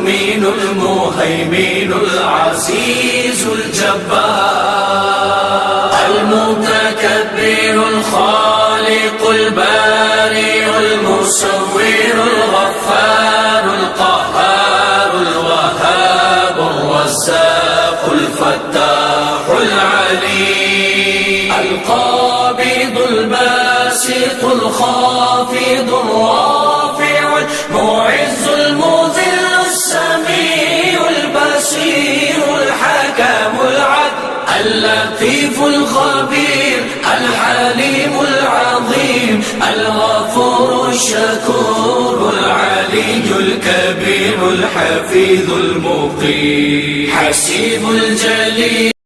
المؤمن المهيمن العزيز الجبار المتكبر الخالق البارئ المصور الغفار القهار الوهاب الرزاق الفتاح العليم القابض الباسط الخافض الرافع المعز المذل السميع البصير الحكم العدل اللطيف الخبير الحليم العظيم الغفور الشكور العلي الكبير الحفيظ المقيم حسيب الجليل